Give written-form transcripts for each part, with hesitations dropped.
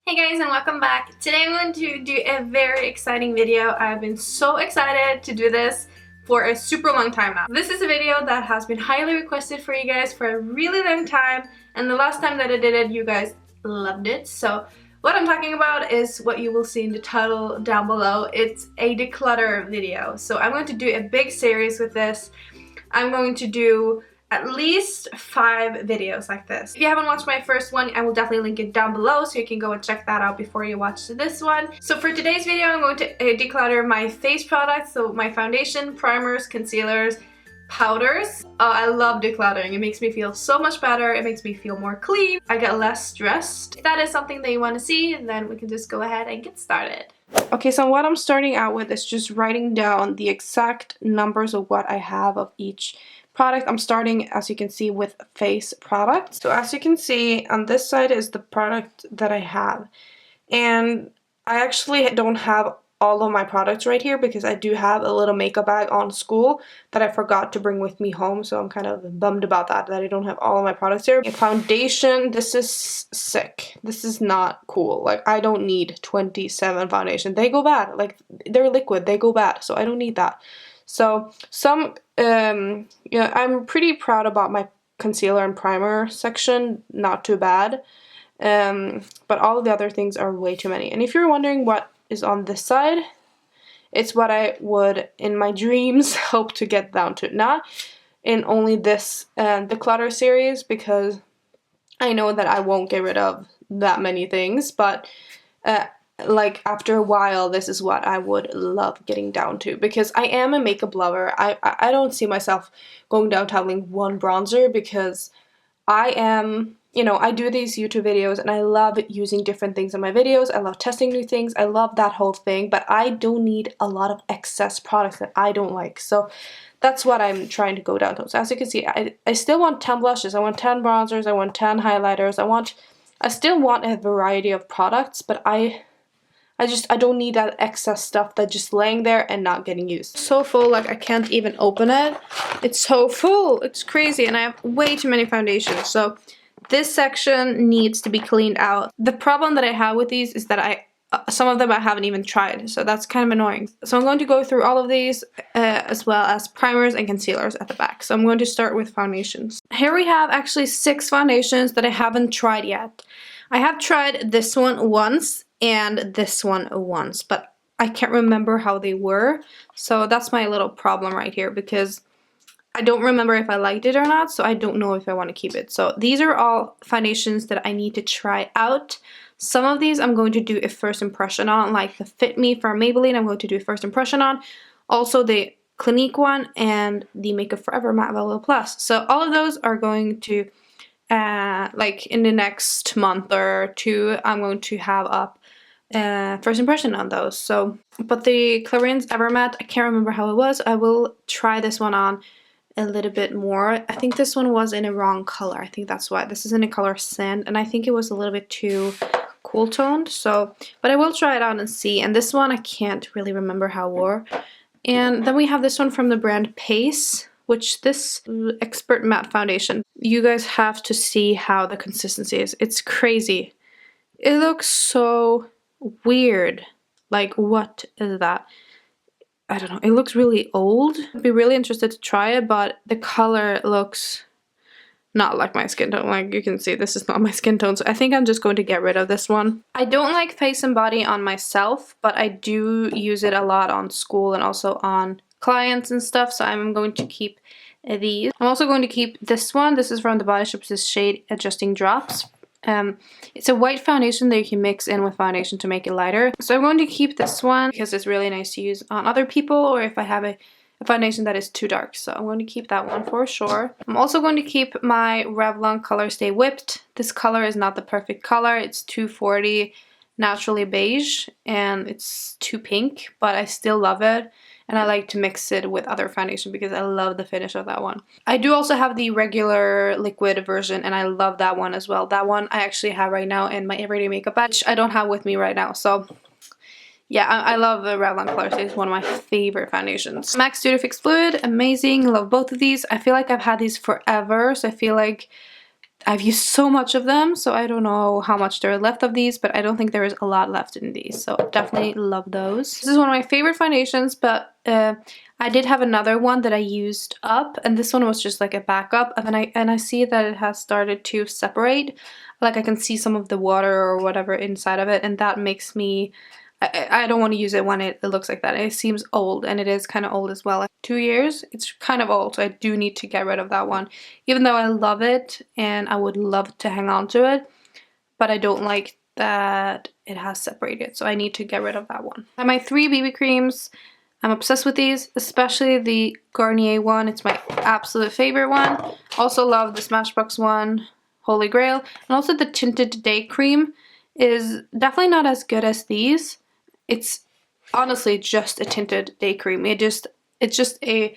Hey guys, and welcome back. Today I'm going to do a very exciting video. I've been so excited to do this for a super long time now. This is a video that has been highly requested for you guys for a really long time, and the last time that I did it you guys loved it. So what I'm talking about is what you will see in the title down below. It's a declutter video. So I'm going to do a big series with this. I'm going to do at least 5 videos like this. If you haven't watched my first one, I will definitely link it down below so you can go and check that out before you watch this one. So for today's video, I'm going to declutter my face products, so my foundation, primers, concealers, powders. I love decluttering. It makes me feel so much better. It makes me feel more clean. I get less stressed. If that is something that you want to see, then we can just go ahead and get started. Okay, so what I'm starting out with is just writing down the exact numbers of what I have of each product. I'm starting, as you can see, with face products. So as you can see, on this side is the product that I have. And I actually don't have all of my products right here because I do have a little makeup bag on school that I forgot to bring with me home. So I'm kind of bummed about that I don't have all of my products here. Foundation, this is sick. This is not cool. Like, I don't need 27 foundation. They go bad. Like, they're liquid. They go bad. So I don't need that. So yeah, I'm pretty proud about my concealer and primer section, not too bad, but all of the other things are way too many. And if you're wondering what is on this side, it's what I would in my dreams hope to get down to, not in only this Declutter series, because I know that I won't get rid of that many things, but like after a while, this is what I would love getting down to, because I am a makeup lover. I don't see myself going down to having one bronzer, because I am, you know, I do these YouTube videos and I love using different things in my videos. I love testing new things. I love that whole thing, but I don't need a lot of excess products that I don't like. So that's what I'm trying to go down to. So as you can see, I still want 10 blushes. I want 10 bronzers. I want 10 highlighters. I still want a variety of products, but I don't need that excess stuff that's just laying there and not getting used. So full, like I can't even open it. It's so full. It's crazy, and I have way too many foundations. So this section needs to be cleaned out. The problem that I have with these is that some of them I haven't even tried, so that's kind of annoying. So I'm going to go through all of these as well as primers and concealers at the back. So I'm going to start with foundations. Here we have actually 6 foundations that I haven't tried yet. I have tried this one once and this one once, but I can't remember how they were. So that's my little problem right here, because I don't remember if I liked it or not, so I don't know if I want to keep it. So these are all foundations that I need to try out. Some of these I'm going to do a first impression on, like the Fit Me from Maybelline I'm going to do a first impression on. Also the Clinique one and the Makeup Forever Matte Velvet Plus. So all of those are going to, like in the next month or two, I'm going to have up first impression on those. So, but the Clarins Ever Matte, I can't remember how it was. I will try this one on a little bit more. I think this one was in a wrong color. I think that's why. This is in the color Sand, and I think it was a little bit too cool toned. So, but I will try it out and see. And this one I can't really remember how it wore. And then we have this one from the brand Pace, which this Expert Matte Foundation. You guys have to see how the consistency is. It's crazy. It looks so weird. Like, what is that? I don't know. It looks really old. I'd be really interested to try it, but the color looks not like my skin tone. Like you can see, this is not my skin tone, so I think I'm just going to get rid of this one. I don't like face and body on myself, but I do use it a lot on school and also on clients and stuff, so I'm going to keep these. I'm also going to keep this one. This is from the Body Shop. This is Shade Adjusting Drops. It's a white foundation that you can mix in with foundation to make it lighter. So I'm going to keep this one because it's really nice to use on other people, or if I have a foundation that is too dark. So I'm going to keep that one for sure. I'm also going to keep my Revlon Color Stay Whipped. This color is not the perfect color. It's 240 Naturally Beige and it's too pink, but I still love it. And I like to mix it with other foundation because I love the finish of that one. I do also have the regular liquid version, and I love that one as well. That one I actually have right now in my everyday makeup bag, which I don't have with me right now. So yeah, I love the Revlon Color Stay. It's one of my favorite foundations. MAC Studio Fix Fluid, amazing. Love both of these. I feel like I've had these forever, so I feel like I've used so much of them, so I don't know how much there are left of these, but I don't think there is a lot left in these, so definitely love those. This is one of my favorite foundations, but I did have another one that I used up, and this one was just like a backup, and I see that it has started to separate. Like I can see some of the water or whatever inside of it, and that makes me... I don't want to use it when it looks like that. It seems old, and it is kind of old as well. Like 2 years, it's kind of old, so I do need to get rid of that one. Even though I love it and I would love to hang on to it, but I don't like that it has separated, so I need to get rid of that one. And my 3 BB creams, I'm obsessed with these, especially the Garnier one. It's my absolute favorite one. Also love the Smashbox one, Holy Grail, and also the Tinted Day Cream is definitely not as good as these. It's honestly just a tinted day cream. It's just a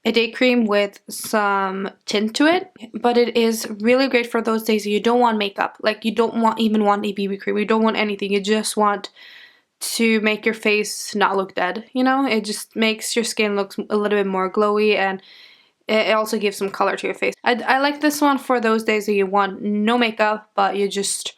day cream with some tint to it, but it is really great for those days you don't want makeup. Like you don't even want a BB cream. You don't want anything. You just want to make your face not look dead, you know? It just makes your skin look a little bit more glowy, and it also gives some color to your face. I like this one for those days that you want no makeup, but you just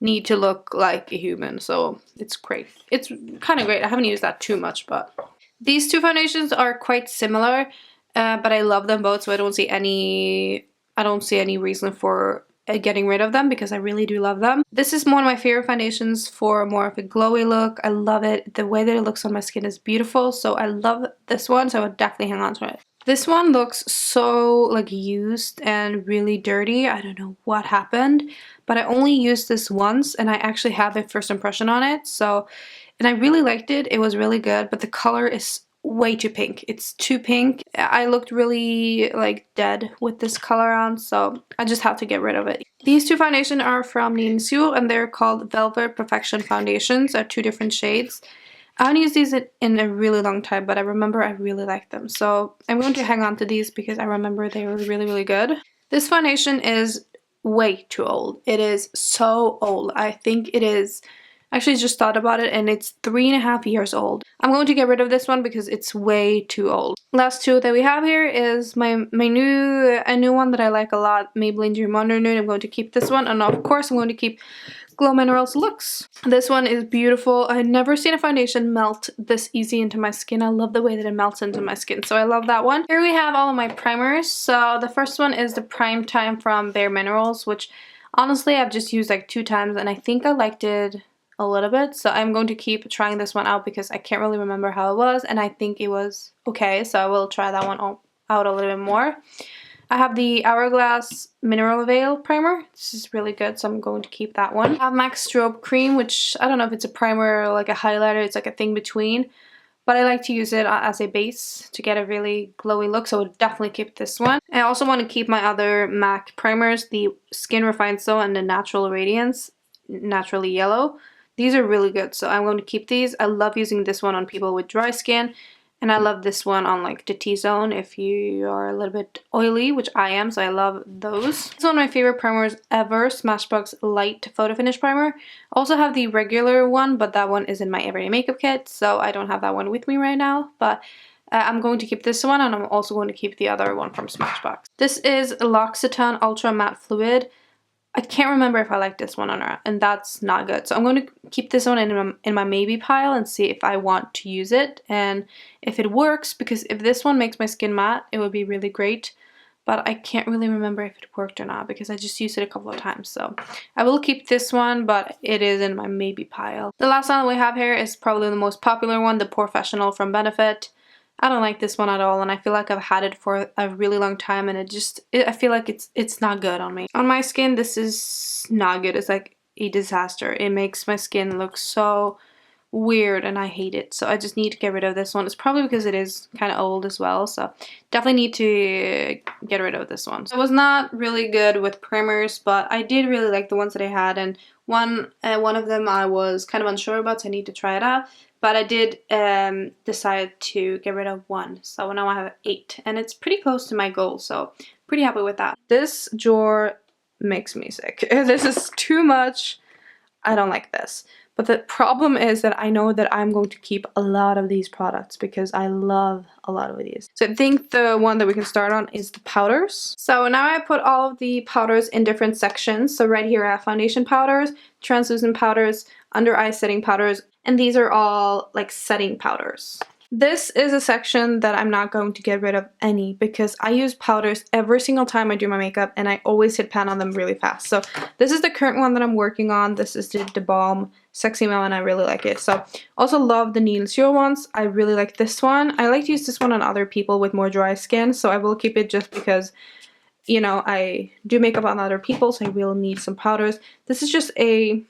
need to look like a human, so it's great. It's kind of great. I haven't used that too much, but these 2 foundations are quite similar, but I love them both, so I don't see any reason for getting rid of them because I really do love them. This is one of my favorite foundations for more of a glowy look. I love it. The way that it looks on my skin is beautiful, so I love this one, so I would definitely hang on to it. This one looks so like used and really dirty. I don't know what happened, but I only used this once and I actually had my first impression on it. So, and I really liked it. It was really good, but the color is way too pink. It's too pink. I looked really like dead with this color on, so I just have to get rid of it. These 2 foundations are from Ningxiu and they're called Velvet Perfection Foundations. They're 2 different shades. I haven't used these in a really long time, but I remember I really liked them. So I'm going to hang on to these because I remember they were really, really good. This foundation is way too old. It is so old. I think it is... Actually just thought about it and it's 3.5 years old. I'm going to get rid of this one because it's way too old. Last 2 that we have here is a new one that I like a lot, Maybelline Dream Wonder Nude. I'm going to keep this one, and of course I'm going to keep Glow Minerals Looks. This one is beautiful. I've never seen a foundation melt this easy into my skin. I love the way that it melts into my skin, so I love that one. Here we have all of my primers. So the first one is the Prime Time from Bare Minerals, which honestly I've just used like 2 times and I think I liked it a little bit, so I'm going to keep trying this one out because I can't really remember how it was, and I think it was okay, so I will try that one out a little bit more. I have the Hourglass Mineral Veil Primer. This is really good, so I'm going to keep that one. I have MAC Strobe Cream, which I don't know if it's a primer or like a highlighter. It's like a thing between, but I like to use it as a base to get a really glowy look, so I would definitely keep this one. I also want to keep my other MAC primers, the Skin Refined So and the Natural Radiance, Naturally Yellow. These are really good, so I'm going to keep these. I love using this one on people with dry skin, and I love this one on like the T-zone if you are a little bit oily, which I am, so I love those. It's one of my favorite primers ever, Smashbox Light Photo Finish Primer. I also have the regular one, but that one is in my everyday makeup kit, so I don't have that one with me right now, but I'm going to keep this one, and I'm also going to keep the other one from Smashbox. This is L'Occitane Ultra Matte Fluid. I can't remember if I like this one or not, and that's not good. So I'm going to keep this one in my maybe pile and see if I want to use it and if it works, because if this one makes my skin matte, it would be really great. But I can't really remember if it worked or not because I just used it a couple of times. So I will keep this one, but it is in my maybe pile. The last one we have here is probably the most popular one, the Professional from Benefit. I don't like this one at all, and I feel like I've had it for a really long time, and I feel like it's not good on me. On my skin, this is not good. It's like a disaster. It makes my skin look so weird, and I hate it. So I just need to get rid of this one. It's probably because it is kind of old as well, so definitely need to get rid of this one. So I was not really good with primers, but I did really like the ones that I had, and one of them I was kind of unsure about, so I need to try it out. But I did decide to get rid of one, so now I have 8, and it's pretty close to my goal, so pretty happy with that. This drawer makes me sick. This is too much. I don't like this. But the problem is that I know that I'm going to keep a lot of these products because I love a lot of these. So I think the one that we can start on is the powders. So now I put all of the powders in different sections. So right here I have foundation powders, translucent powders, under eye setting powders, and these are all like setting powders. This is a section that I'm not going to get rid of any because I use powders every single time I do my makeup and I always hit pan on them really fast. So this is the current one that I'm working on. This is the Balm Sexy Mel and I really like it. So also love the Needle Zero ones. I really like this one. I like to use this one on other people with more dry skin, so I will keep it just because, you know, I do makeup on other people, so I will need some powders. This is just a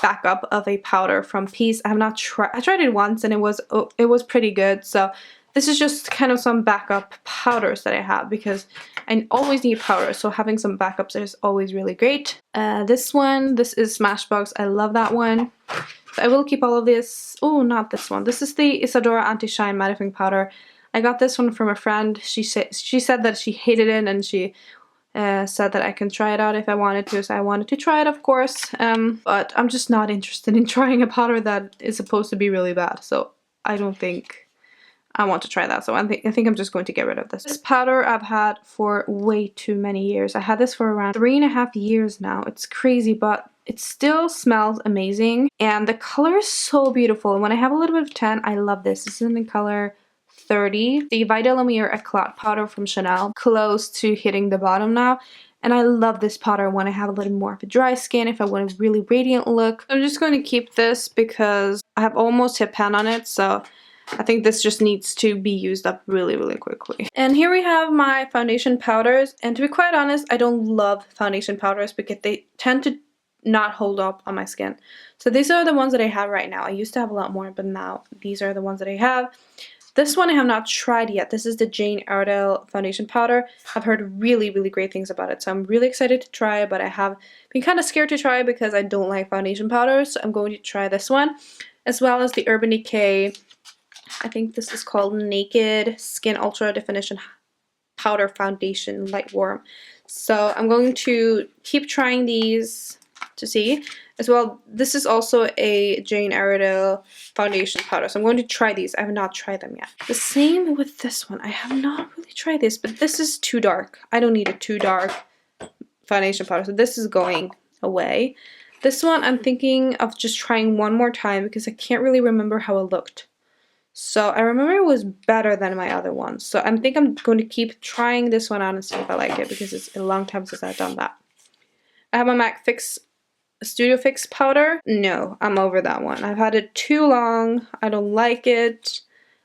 backup of a powder from Peace. I have not tried. I tried it once and it was pretty good. So this is just kind of some backup powders that I have because I always need powder. So having some backups is always really great. This is Smashbox. I love that one. So I will keep all of this. Oh, not this one. This is the Isadora Anti-Shine Mattifying Powder. I got this one from a friend. She said that she hated it and she said that I can try it out if I wanted to, so I wanted to try it, of course, but I'm just not interested in trying a powder that is supposed to be really bad, so I don't think I want to try that, so I think I'm just going to get rid of this. This powder I've had for way too many years. I had this for around 3.5 years now. It's crazy, but it still smells amazing, and the color is so beautiful, and when I have a little bit of tan, I love this. This is in the color 30, the Vital Lumiere Eclat powder from Chanel, close to hitting the bottom now, and I love this powder when I have a little more of a dry skin, if I want a really radiant look. I'm just going to keep this because I have almost hit pan on it, so I think this just needs to be used up really, really quickly. And here we have my foundation powders, and to be quite honest, I don't love foundation powders because they tend to not hold up on my skin. So these are the ones that I have right now. I used to have a lot more, but now these are the ones that I have. This one I have not tried yet. This is the Jane Iredale foundation powder. I've heard really, really great things about it, so I'm really excited to try it, but I have been kind of scared to try it because I don't like foundation powders, so I'm going to try this one, as well as the Urban Decay, I think this is called Naked Skin Ultra Definition Powder Foundation Light Warm. So I'm going to keep trying these to see. As well, this is also a Jane Iredale foundation powder, so I'm going to try these. I have not tried them yet. The same with this one. I have not really tried this, but this is too dark. I don't need a too dark foundation powder, so this is going away. This one I'm thinking of just trying one more time because I can't really remember how it looked. So I remember it was better than my other ones, so I think I'm going to keep trying this one out and see if I like it because it's a long time since I've done that. I have my MAC Fix Studio Fix powder. No, I'm over that one. I've had it too long. I don't like it.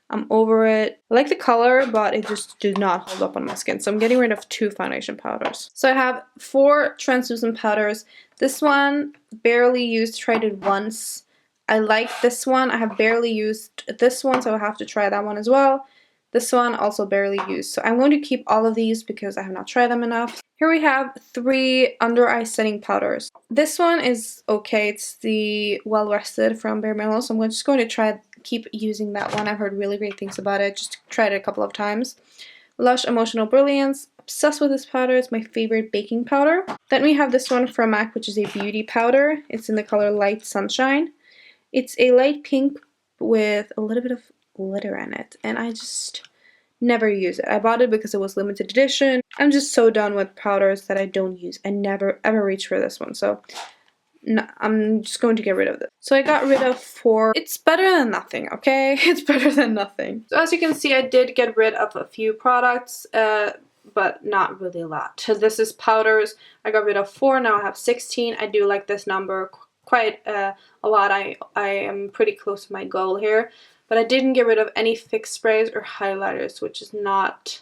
I'm over it. I like the color, but it just did not hold up on my skin. So I'm getting rid of 2 foundation powders. So I have 4 translucent powders. This one, barely used, tried it once. I like this one. I have barely used this one, so I have to try that one as well. This one, also barely used. So I'm going to keep all of these because I have not tried them enough. Here we have 3 under eye setting powders. This one is okay. It's the Well Rested from Bare Minerals. So I'm just going to keep using that one. I've heard really great things about it. Just tried it a couple of times. Lush Emotional Brilliance. Obsessed with this powder. It's my favorite baking powder. Then we have this one from MAC, which is a beauty powder. It's in the color Light Sunshine. It's a light pink with a little bit of glitter in it, and I just never use it. I bought it because it was limited edition. I'm just so done with powders that I don't use. I never ever reach for this one, so no, I'm just going to get rid of this. So I got rid of 4. It's better than nothing, okay? It's better than nothing. So as you can see, I did get rid of a few products, but not really a lot. So this is powders. I got rid of 4, now I have 16. I do like this number quite a lot. I am pretty close to my goal here. But I didn't get rid of any fix sprays or highlighters, which is not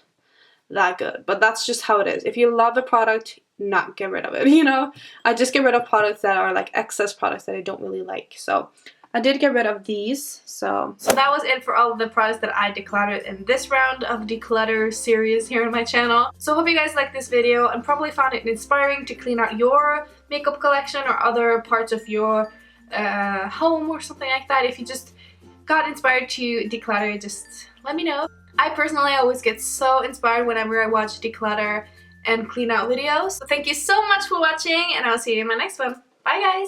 that good. But that's just how it is. If you love a product, not get rid of it, you know? I just get rid of products that are like excess products that I don't really like. So I did get rid of these. So that was it for all of the products that I decluttered in this round of declutter series here on my channel. So I hope you guys liked this video and probably found it inspiring to clean out your makeup collection or other parts of your home or something like that. If you just got inspired to declutter, just let me know. I personally always get so inspired whenever I watch declutter and clean out videos. So thank you so much for watching, and I'll see you in my next one. Bye guys!